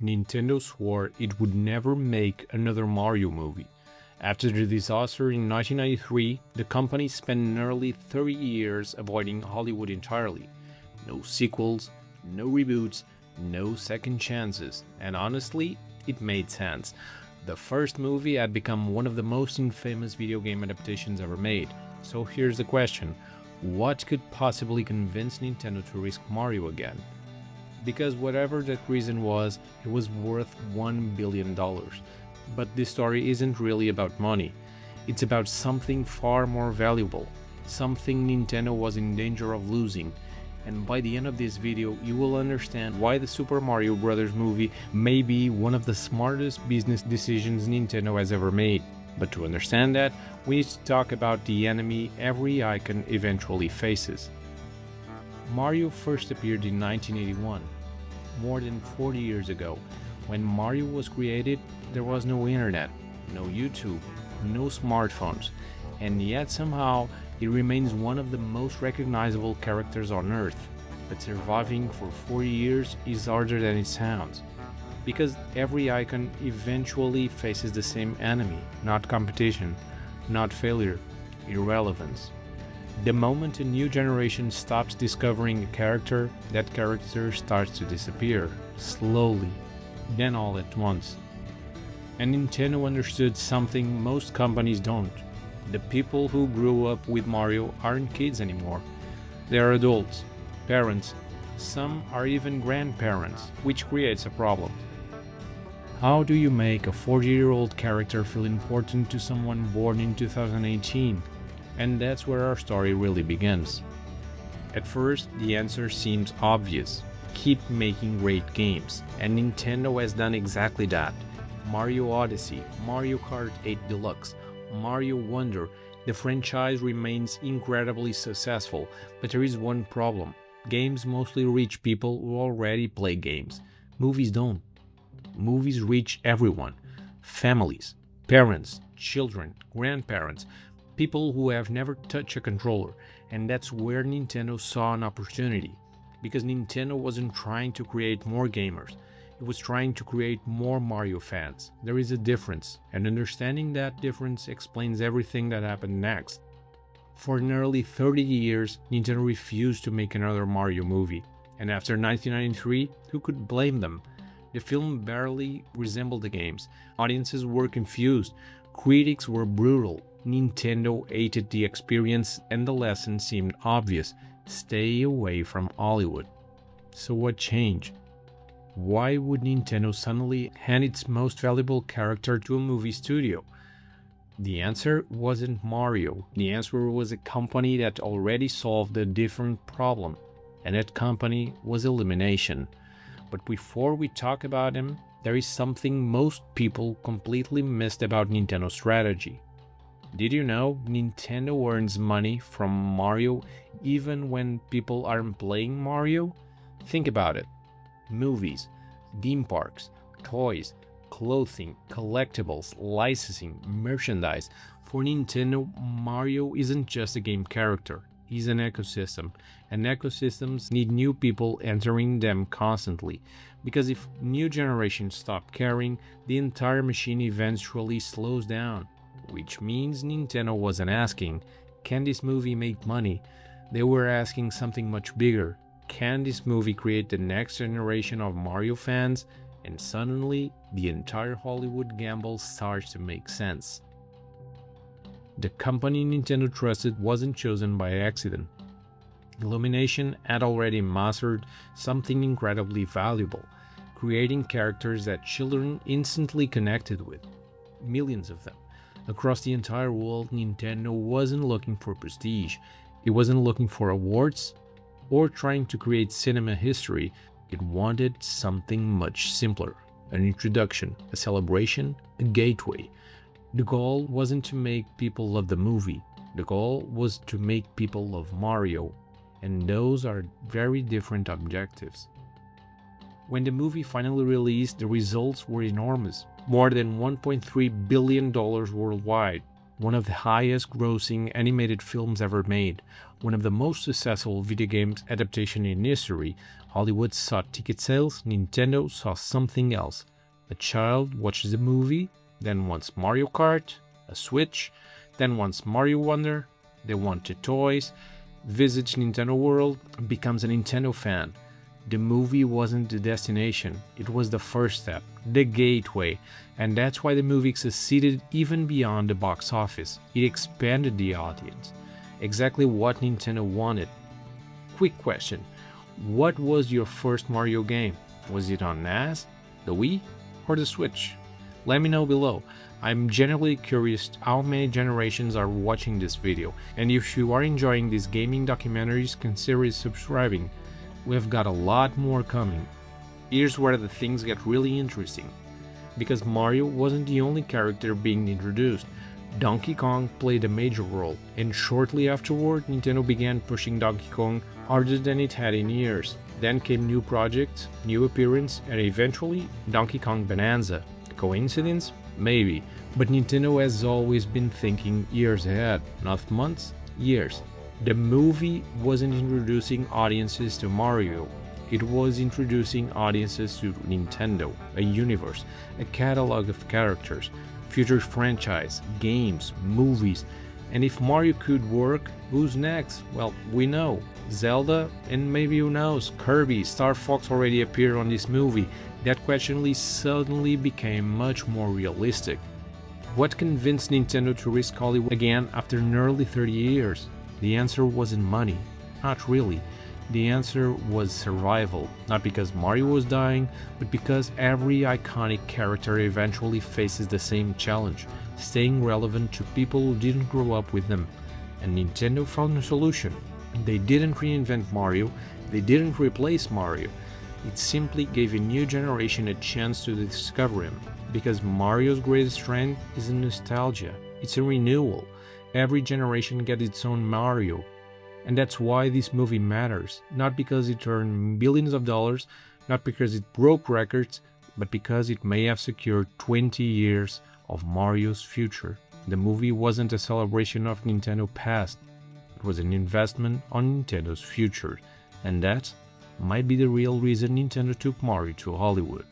Nintendo swore it would never make another Mario movie. After the disaster in 1993, the company spent nearly 30 years avoiding Hollywood entirely. No sequels, no reboots, no second chances, and honestly, it made sense. The first movie had become one of the most infamous video game adaptations ever made. So here's the question: what could possibly convince Nintendo to risk Mario again? Because whatever that reason was, it was worth $1 billion. But this story isn't really about money. It's about something far more valuable, something Nintendo was in danger of losing. And by the end of this video, you will understand why the Super Mario Bros. Movie may be one of the smartest business decisions Nintendo has ever made. But to understand that, we need to talk about the enemy every icon eventually faces. Mario first appeared in 1981, more than 40 years ago. When Mario was created, there was no internet, no YouTube, no smartphones, and yet somehow it remains one of the most recognizable characters on Earth. But surviving for 40 years is harder than it sounds, because every icon eventually faces the same enemy, not competition, not failure, irrelevance. The moment a new generation stops discovering a character, that character starts to disappear, slowly, then all at once. And Nintendo understood something most companies don't. The people who grew up with Mario aren't kids anymore. They are adults, parents, some are even grandparents, which creates a problem. How do you make a 40-year-old character feel important to someone born in 2018? And that's where our story really begins. At first, the answer seems obvious. Keep making great games, and Nintendo has done exactly that. Mario Odyssey, Mario Kart 8 Deluxe, Mario Wonder, the franchise remains incredibly successful, but there is one problem. Games mostly reach people who already play games. Movies don't. Movies reach everyone. Families, parents, children, grandparents, people who have never touched a controller, and that's where Nintendo saw an opportunity. Because Nintendo wasn't trying to create more gamers, it was trying to create more Mario fans. There is a difference, and understanding that difference explains everything that happened next. For nearly 30 years, Nintendo refused to make another Mario movie, and after 1993, who could blame them? The film barely resembled the games, audiences were confused, critics were brutal, Nintendo hated the experience, and the lesson seemed obvious: stay away from Hollywood. So what changed? Why would Nintendo suddenly hand its most valuable character to a movie studio? The answer wasn't Mario. The answer was a company that already solved a different problem, and that company was elimination. But before we talk about them, there is something most people completely missed about Nintendo's strategy. Did you know Nintendo earns money from Mario even when people aren't playing Mario? Think about it. Movies, theme parks, toys, clothing, collectibles, licensing, merchandise. For Nintendo, Mario isn't just a game character, he's an ecosystem, and ecosystems need new people entering them constantly, because if new generations stop caring, the entire machine eventually slows down. Which means Nintendo wasn't asking, can this movie make money? They were asking something much bigger. Can this movie create the next generation of Mario fans? And suddenly, the entire Hollywood gamble starts to make sense. The company Nintendo trusted wasn't chosen by accident. Illumination had already mastered something incredibly valuable: creating characters that children instantly connected with. Millions of them. Across the entire world, Nintendo wasn't looking for prestige, it wasn't looking for awards, or trying to create cinema history. It wanted something much simpler: an introduction, a celebration, a gateway. The goal wasn't to make people love the movie, the goal was to make people love Mario, and those are very different objectives. When the movie finally released, the results were enormous. More than $1.3 billion worldwide. one of the highest grossing animated films ever made, one of the most successful video games adaptation in history. Hollywood saw ticket sales, Nintendo saw something else. A child watches a movie, then wants Mario Kart, a Switch, then wants Mario Wonder, they want the toys, visits Nintendo World, becomes a Nintendo fan. The movie wasn't the destination, it was the first step, the gateway, and that's why the movie succeeded even beyond the box office. It expanded the audience. Exactly what Nintendo wanted. Quick question, what was your first Mario game? Was it on NES, the Wii, or the Switch? Let me know below. I'm genuinely curious how many generations are watching this video, and if you are enjoying these gaming documentaries, consider subscribing. We've got a lot more coming. Here's where the things get really interesting. Because Mario wasn't the only character being introduced, Donkey Kong played a major role, and shortly afterward Nintendo began pushing Donkey Kong harder than it had in years. Then came new projects, new appearance, and eventually Donkey Kong Bonanza. Coincidence? Maybe, but Nintendo has always been thinking years ahead, not months, years. The movie wasn't introducing audiences to Mario, it was introducing audiences to Nintendo, a universe, a catalog of characters, future franchise, games, movies, and if Mario could work, who's next? Well, we know. Zelda, and maybe who knows, Kirby, Star Fox already appeared on this movie. That question suddenly became much more realistic. What convinced Nintendo to risk Hollywood again after nearly 30 years? The answer wasn't money. Not really. The answer was survival, not because Mario was dying, but because every iconic character eventually faces the same challenge, staying relevant to people who didn't grow up with them. And Nintendo found a solution. They didn't reinvent Mario, they didn't replace Mario. It simply gave a new generation a chance to discover him, because Mario's greatest strength isn't nostalgia, it's a renewal. Every generation gets its own Mario. And that's why this movie matters, not because it earned billions of dollars, not because it broke records, but because it may have secured 20 years of Mario's future. The movie wasn't a celebration of Nintendo's past, it was an investment on Nintendo's future, and that might be the real reason Nintendo took Mario to Hollywood.